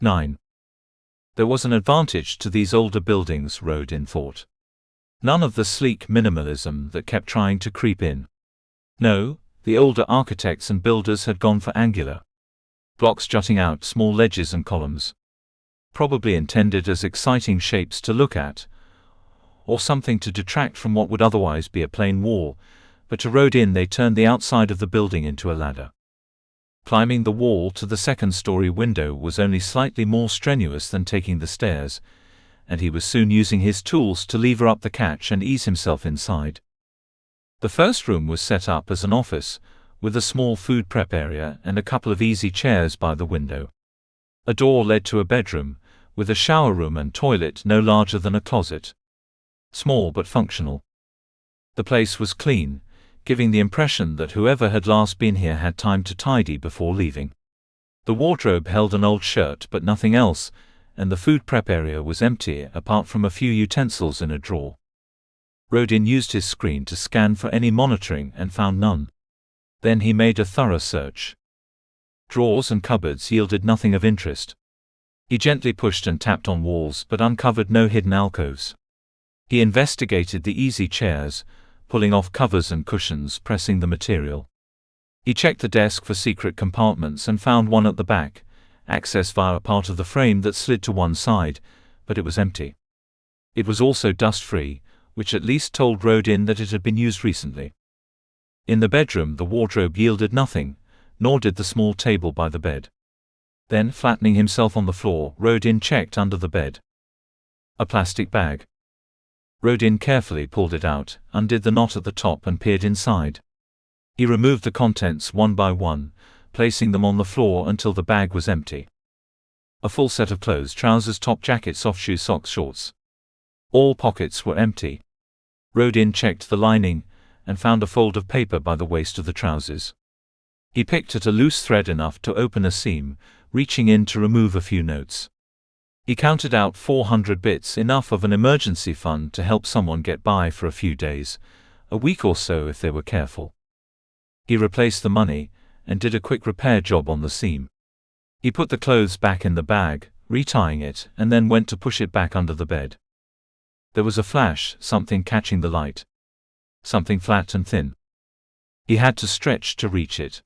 9. There was an advantage to these older buildings, Rodin thought. None of the sleek minimalism that kept trying to creep in. No, the older architects and builders had gone for angular blocks jutting out, small ledges and columns. Probably intended as exciting shapes to look at, or something to detract from what would otherwise be a plain wall, but to Rodin they turned the outside of the building into a ladder. Climbing the wall to the second-story window was only slightly more strenuous than taking the stairs, and he was soon using his tools to lever up the catch and ease himself inside. The first room was set up as an office, with a small food prep area and a couple of easy chairs by the window. A door led to a bedroom, with a shower room and toilet no larger than a closet. Small but functional. The place was clean, giving the impression that whoever had last been here had time to tidy before leaving. The wardrobe held an old shirt but nothing else, and the food prep area was empty apart from a few utensils in a drawer. Rodin used his screen to scan for any monitoring and found none. Then he made a thorough search. Drawers and cupboards yielded nothing of interest. He gently pushed and tapped on walls but uncovered no hidden alcoves. He investigated the easy chairs, pulling off covers and cushions, pressing the material. He checked the desk for secret compartments and found one at the back, access via a part of the frame that slid to one side, but it was empty. It was also dust-free, which at least told Rodin that it had been used recently. In the bedroom the wardrobe yielded nothing, nor did the small table by the bed. Then, flattening himself on the floor, Rodin checked under the bed. A plastic bag. Rodin carefully pulled it out, undid the knot at the top and peered inside. He removed the contents one by one, placing them on the floor until the bag was empty. A full set of clothes: trousers, top, jacket, soft shoes, socks, shorts. All pockets were empty. Rodin checked the lining, and found a fold of paper by the waist of the trousers. He picked at a loose thread enough to open a seam, reaching in to remove a few notes. He counted out 400 bits, enough of an emergency fund to help someone get by for a few days, a week or so if they were careful. He replaced the money, and did a quick repair job on the seam. He put the clothes back in the bag, retying it, and then went to push it back under the bed. There was a flash, something catching the light. Something flat and thin. He had to stretch to reach it.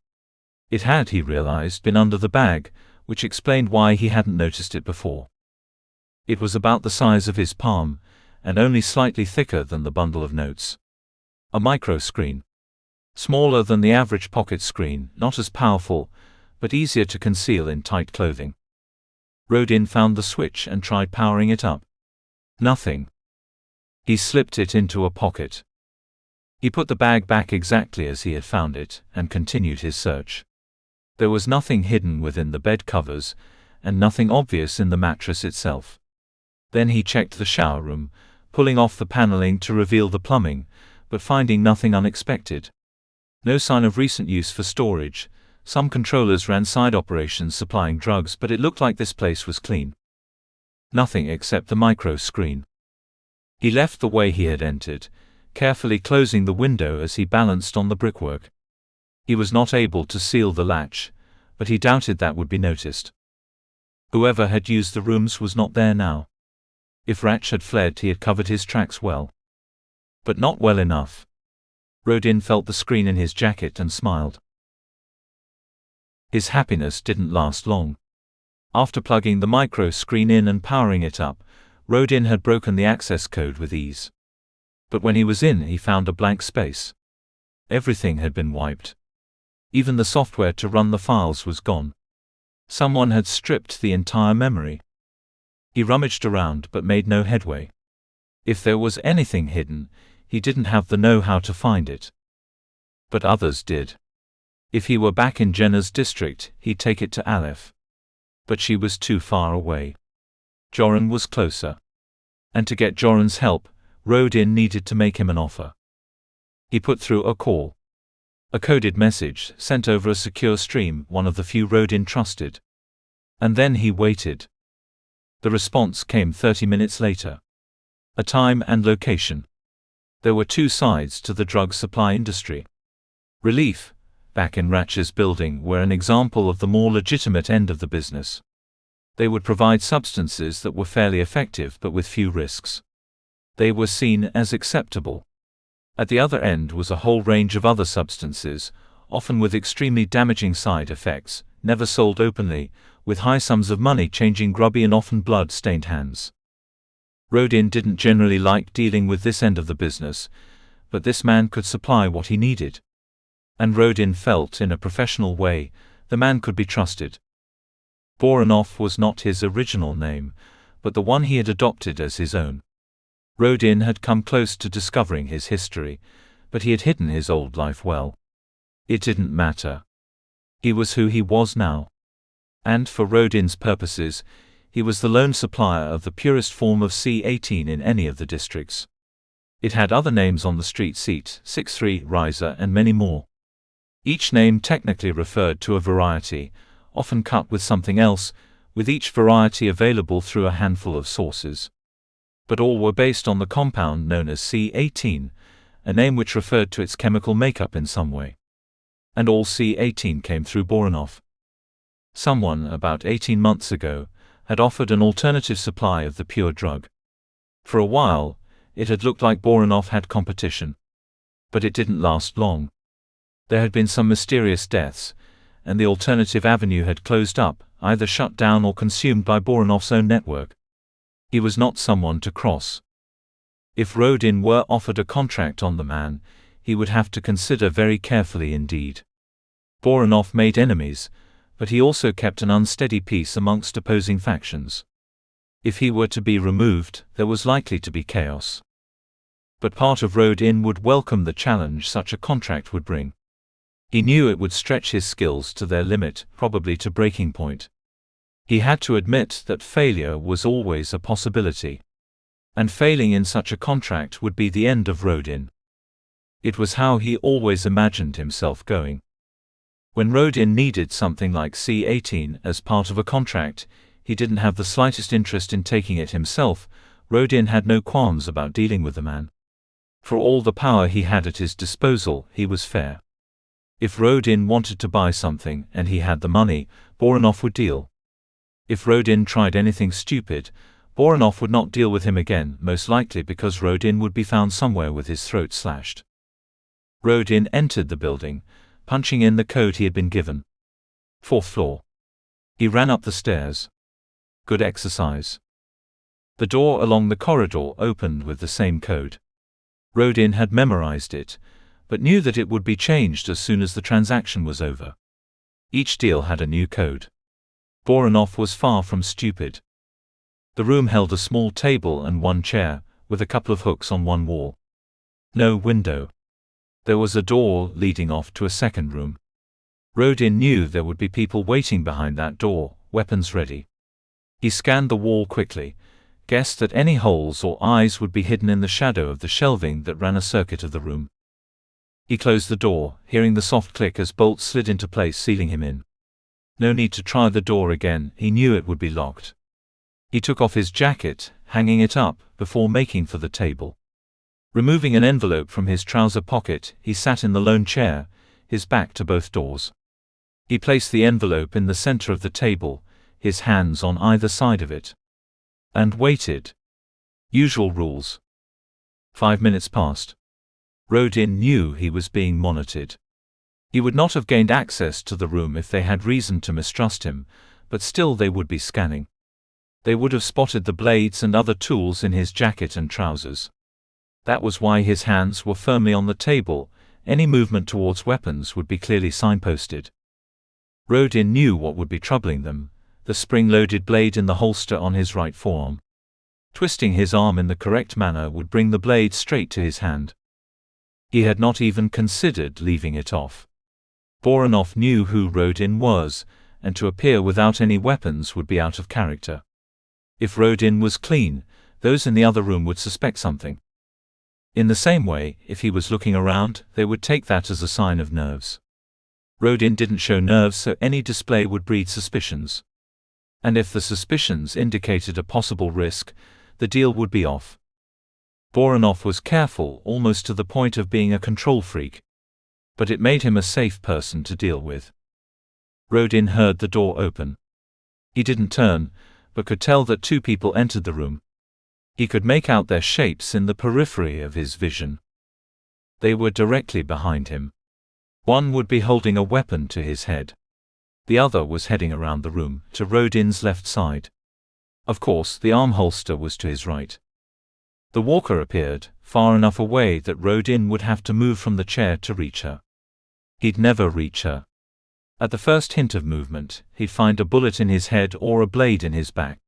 It had, he realized, been under the bag, which explained why he hadn't noticed it before. It was about the size of his palm, and only slightly thicker than the bundle of notes. A micro screen. Smaller than the average pocket screen, not as powerful, but easier to conceal in tight clothing. Rodin found the switch and tried powering it up. Nothing. He slipped it into a pocket. He put the bag back exactly as he had found it, and continued his search. There was nothing hidden within the bed covers, and nothing obvious in the mattress itself. Then he checked the shower room, pulling off the paneling to reveal the plumbing, but finding nothing unexpected. No sign of recent use for storage. Some controllers ran side operations supplying drugs, but it looked like this place was clean. Nothing except the micro screen. He left the way he had entered, carefully closing the window as he balanced on the brickwork. He was not able to seal the latch, but he doubted that would be noticed. Whoever had used the rooms was not there now. If Ratch had fled, he had covered his tracks well. But not well enough. Rodin felt the screen in his jacket and smiled. His happiness didn't last long. After plugging the micro screen in and powering it up, Rodin had broken the access code with ease. But when he was in, he found a blank space. Everything had been wiped. Even the software to run the files was gone. Someone had stripped the entire memory. He rummaged around but made no headway. If there was anything hidden, he didn't have the know-how to find it. But others did. If he were back in Jenna's district, he'd take it to Aleph. But she was too far away. Joran was closer. And to get Joran's help, Rodin needed to make him an offer. He put through a call. A coded message, sent over a secure stream, one of the few Rodin trusted. And then he waited. The response came 30 minutes later. A time and location. There were two sides to the drug supply industry. Relief, back in Ratch's building, were an example of the more legitimate end of the business. They would provide substances that were fairly effective but with few risks. They were seen as acceptable. At the other end was a whole range of other substances, often with extremely damaging side effects, never sold openly, with high sums of money changing grubby and often blood-stained hands. Rodin didn't generally like dealing with this end of the business, but this man could supply what he needed. And Rodin felt, in a professional way, the man could be trusted. Boronov was not his original name, but the one he had adopted as his own. Rodin had come close to discovering his history, but he had hidden his old life well. It didn't matter. He was who he was now. And for Rodin's purposes, he was the lone supplier of the purest form of C18 in any of the districts. It had other names on the street seat, 6-3, Riser, and many more. Each name technically referred to a variety, often cut with something else, with each variety available through a handful of sources. But all were based on the compound known as C18, a name which referred to its chemical makeup in some way. And all C18 came through Boronov. Someone, about 18 months ago, had offered an alternative supply of the pure drug. For a while, it had looked like Boronov had competition. But it didn't last long. There had been some mysterious deaths, and the alternative avenue had closed up, either shut down or consumed by Boronov's own network. He was not someone to cross. If Rodin were offered a contract on the man, he would have to consider very carefully indeed. Boronov made enemies, but he also kept an unsteady peace amongst opposing factions. If he were to be removed, there was likely to be chaos. But part of Rodin would welcome the challenge such a contract would bring. He knew it would stretch his skills to their limit, probably to breaking point. He had to admit that failure was always a possibility. And failing in such a contract would be the end of Rodin. It was how he always imagined himself going. When Rodin needed something like C18 as part of a contract, he didn't have the slightest interest in taking it himself. Rodin had no qualms about dealing with the man. For all the power he had at his disposal, he was fair. If Rodin wanted to buy something and he had the money, Boronov would deal. If Rodin tried anything stupid, Boronov would not deal with him again, most likely because Rodin would be found somewhere with his throat slashed. Rodin entered the building, punching in the code he had been given. 4th floor. He ran up the stairs. Good exercise. The door along the corridor opened with the same code. Rodin had memorized it, but knew that it would be changed as soon as the transaction was over. Each deal had a new code. Boronov was far from stupid. The room held a small table and one chair, with a couple of hooks on one wall. No window. There was a door leading off to a second room. Rodin knew there would be people waiting behind that door, weapons ready. He scanned the wall quickly, guessed that any holes or eyes would be hidden in the shadow of the shelving that ran a circuit of the room. He closed the door, hearing the soft click as bolts slid into place, sealing him in. No need to try the door again, he knew it would be locked. He took off his jacket, hanging it up, before making for the table. Removing an envelope from his trouser pocket, he sat in the lone chair, his back to both doors. He placed the envelope in the center of the table, his hands on either side of it. And waited. Usual rules. 5 minutes passed. Rodin knew he was being monitored. He would not have gained access to the room if they had reason to mistrust him, but still they would be scanning. They would have spotted the blades and other tools in his jacket and trousers. That was why his hands were firmly on the table. Any movement towards weapons would be clearly signposted. Rodin knew what would be troubling them, the spring-loaded blade in the holster on his right forearm. Twisting his arm in the correct manner would bring the blade straight to his hand. He had not even considered leaving it off. Boronov knew who Rodin was, and to appear without any weapons would be out of character. If Rodin was clean, those in the other room would suspect something. In the same way, if he was looking around, they would take that as a sign of nerves. Rodin didn't show nerves, so any display would breed suspicions. And if the suspicions indicated a possible risk, the deal would be off. Boronov was careful, almost to the point of being a control freak. But it made him a safe person to deal with. Rodin heard the door open. He didn't turn, but could tell that two people entered the room. He could make out their shapes in the periphery of his vision. They were directly behind him. One would be holding a weapon to his head. The other was heading around the room, to Rodin's left side. Of course, the arm holster was to his right. The walker appeared, far enough away that Rodin would have to move from the chair to reach her. He'd never reach her. At the first hint of movement, he'd find a bullet in his head or a blade in his back.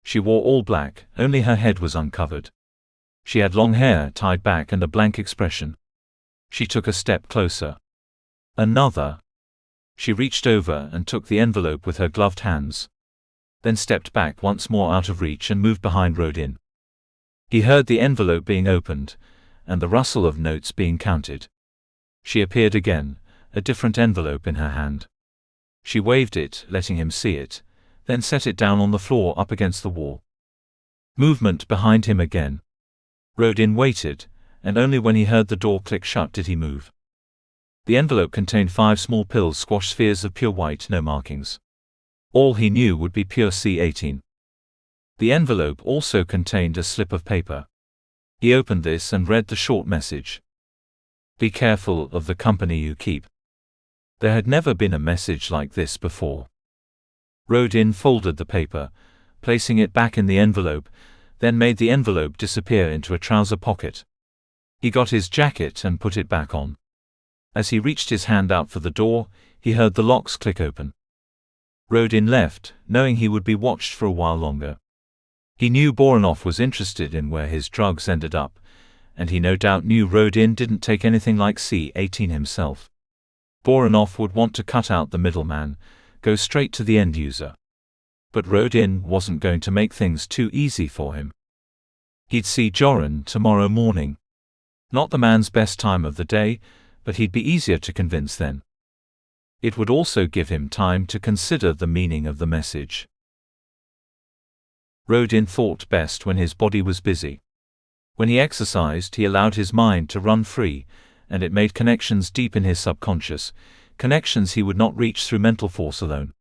She wore all black, only her head was uncovered. She had long hair tied back and a blank expression. She took a step closer. Another. She reached over and took the envelope with her gloved hands. Then stepped back once more out of reach and moved behind Rodin. He heard the envelope being opened, and the rustle of notes being counted. She appeared again, a different envelope in her hand. She waved it, letting him see it, then set it down on the floor up against the wall. Movement behind him again. Rodin waited, and only when he heard the door click shut did he move. The envelope contained 5 small pills, squash spheres of pure white, no markings. All he knew would be pure C18. The envelope also contained a slip of paper. He opened this and read the short message. Be careful of the company you keep. There had never been a message like this before. Rodin folded the paper, placing it back in the envelope, then made the envelope disappear into a trouser pocket. He got his jacket and put it back on. As he reached his hand out for the door, he heard the locks click open. Rodin left, knowing he would be watched for a while longer. He knew Boronov was interested in where his drugs ended up, and he no doubt knew Rodin didn't take anything like C18 himself. Boronov would want to cut out the middleman, go straight to the end user. But Rodin wasn't going to make things too easy for him. He'd see Joran tomorrow morning. Not the man's best time of the day, but he'd be easier to convince then. It would also give him time to consider the meaning of the message. Rodin thought best when his body was busy. When he exercised, he allowed his mind to run free, and it made connections deep in his subconscious, connections he would not reach through mental force alone.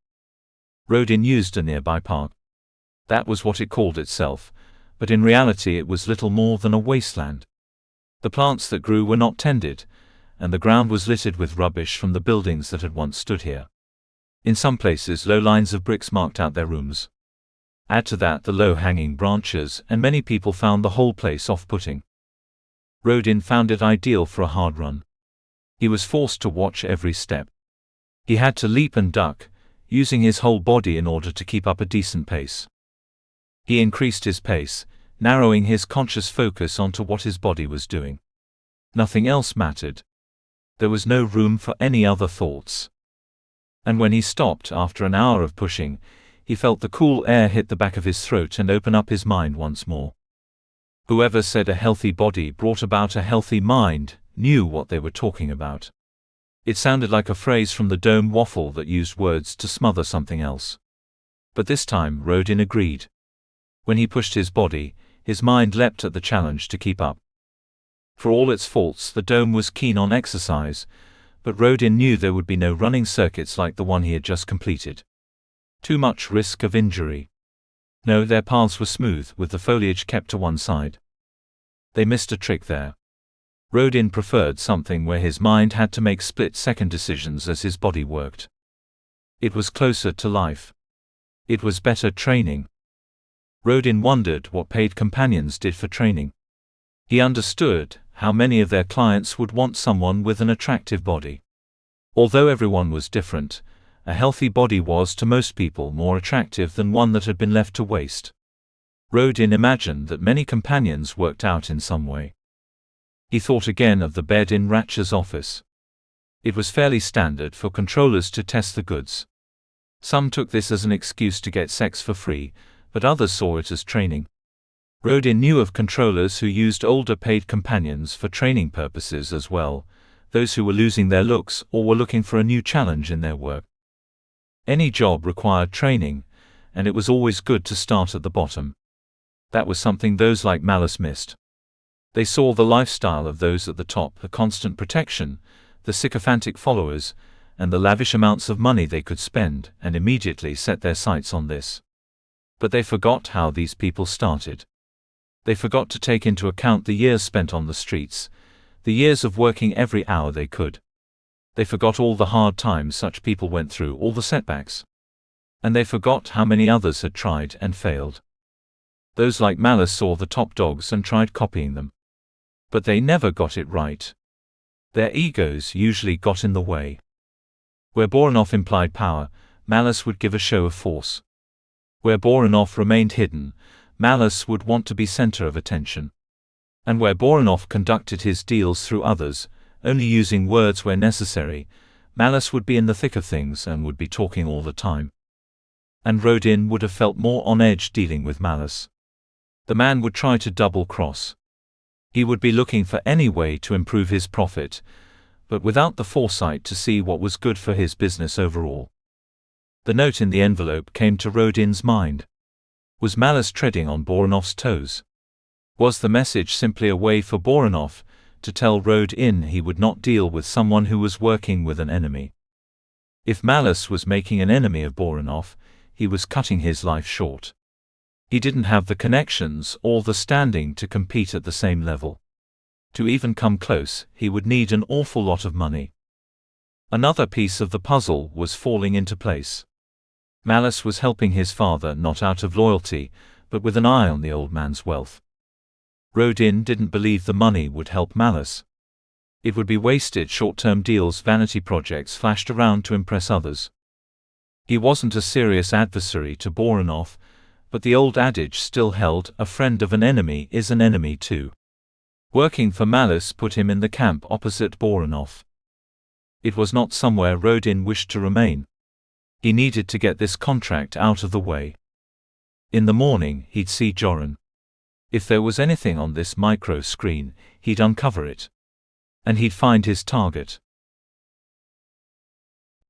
Rodin used a nearby park. That was what it called itself, but in reality it was little more than a wasteland. The plants that grew were not tended, and the ground was littered with rubbish from the buildings that had once stood here. In some places low lines of bricks marked out their rooms. Add to that the low-hanging branches, and many people found the whole place off-putting. Rodin found it ideal for a hard run. He was forced to watch every step. He had to leap and duck, using his whole body in order to keep up a decent pace. He increased his pace, narrowing his conscious focus onto what his body was doing. Nothing else mattered. There was no room for any other thoughts. And when he stopped after an hour of pushing, he felt the cool air hit the back of his throat and open up his mind once more. Whoever said a healthy body brought about a healthy mind knew what they were talking about. It sounded like a phrase from the Dome waffle that used words to smother something else. But this time Rodin agreed. When he pushed his body, his mind leapt at the challenge to keep up. For all its faults, the Dome was keen on exercise, but Rodin knew there would be no running circuits like the one he had just completed. Too much risk of injury. No, their paths were smooth, with the foliage kept to one side. They missed a trick there. Rodin preferred something where his mind had to make split-second decisions as his body worked. It was closer to life. It was better training. Rodin wondered what paid companions did for training. He understood how many of their clients would want someone with an attractive body. Although everyone was different, a healthy body was to most people more attractive than one that had been left to waste. Rodin imagined that many companions worked out in some way. He thought again of the bed in Ratcher's office. It was fairly standard for controllers to test the goods. Some took this as an excuse to get sex for free, but others saw it as training. Rodin knew of controllers who used older paid companions for training purposes as well, those who were losing their looks or were looking for a new challenge in their work. Any job required training, and it was always good to start at the bottom. That was something those like Malice missed. They saw the lifestyle of those at the top, the constant protection, the sycophantic followers, and the lavish amounts of money they could spend, and immediately set their sights on this. But they forgot how these people started. They forgot to take into account the years spent on the streets, the years of working every hour they could. They forgot all the hard times such people went through, all the setbacks. And they forgot how many others had tried and failed. Those like Malice saw the top dogs and tried copying them. But they never got it right. Their egos usually got in the way. Where Boronov implied power, Malice would give a show of force. Where Boronov remained hidden, Malice would want to be center of attention. And where Boronov conducted his deals through others, only using words where necessary, Malice would be in the thick of things and would be talking all the time. And Rodin would have felt more on edge dealing with Malice. The man would try to double-cross. He would be looking for any way to improve his profit, but without the foresight to see what was good for his business overall. The note in the envelope came to Rodin's mind. Was Malice treading on Boronov's toes? Was the message simply a way for Boronov to tell Rodin he would not deal with someone who was working with an enemy? If Malice was making an enemy of Boronov, he was cutting his life short. He didn't have the connections or the standing to compete at the same level. To even come close, he would need an awful lot of money. Another piece of the puzzle was falling into place. Malice was helping his father not out of loyalty, but with an eye on the old man's wealth. Rodin didn't believe the money would help Malice. It would be wasted short-term deals, vanity projects flashed around to impress others. He wasn't a serious adversary to Boronov, but the old adage still held, a friend of an enemy is an enemy too. Working for Malice put him in the camp opposite Boronov. It was not somewhere Rodin wished to remain. He needed to get this contract out of the way. In the morning, he'd see Joran. If there was anything on this micro screen, he'd uncover it. And he'd find his target.